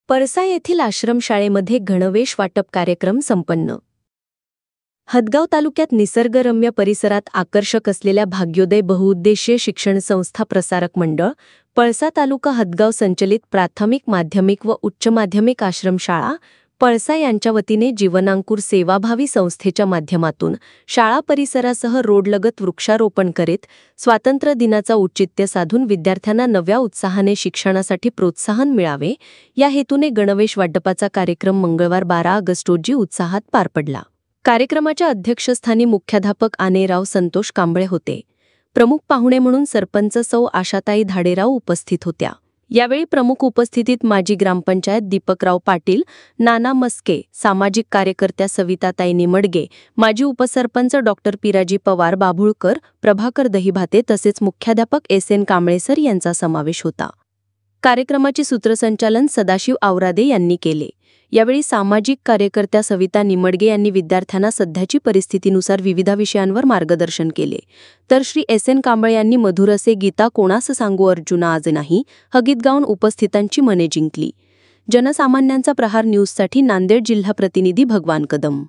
पळसा येथील आश्रमशाळेमध्ये गणवेश वाटप कार्यक्रम संपन्न. हदगाव तालुक्यात निसर्गरम्य परिसरात आकर्षक असलेल्या भाग्योदय बहुउद्देशीय शिक्षण संस्था प्रसारक मंडळ, पळसा तालुका हदगाव संचलित प्राथमिक, माध्यमिक व उच्च माध्यमिक आश्रमशाळा पळसा यांच्या वतीने जीवनांकुर सेवाभावी संस्थेच्या माध्यमातून शाळा परिसरासह रोडलगत वृक्षारोपण करीत स्वातंत्र्य दिनाचा औचित्य साधून विद्यार्थ्यांना नव्या उत्साहाने शिक्षणासाठी प्रोत्साहन मिळावे या हेतूने गणवेश वाटपाचा कार्यक्रम मंगळवार 12 ऑगस्ट रोजी उत्साहात पार पडला. कार्यक्रमाच्या अध्यक्षस्थानी मुख्याध्यापक आनेराव संतोष कांबळे होते. प्रमुख पाहुणे म्हणून सरपंच सौ आशाताई धाडेराव उपस्थित होत्या. यावेळी प्रमुख उपस्थितीत माजी ग्रामपंचायत दीपकराव पाटील, नाना मस्के, सामाजिक कार्यकर्त्या सविताताई निमडगे, माजी उपसरपंच डॉक्टर पिराजी पवार बाभुळकर, प्रभाकर दहिभाते तसेच मुख्याध्यापक एस.एन. कांबळे सर यांचा समावेश होता. कार्यक्रमाचे सूत्रसंचालन सदाशिव आवरादे यांनी केले. यावेळी सामाजिक कार्यकर्त्या सविता निमडगे यांनी विद्यार्थ्यांना सध्याची परिस्थितीनुसार विविध विषयांवर मार्गदर्शन केले, तर श्री एस.एन. कांबळे यांनी मधुर असे गीता कोणास सांगू अर्जुना आज नाही हे गीत गाऊन उपस्थितांची मने जिंकली. जनसामान्यांचा प्रहार न्यूजसाठी नांदेड जिल्हा प्रतिनिधी भगवान कदम.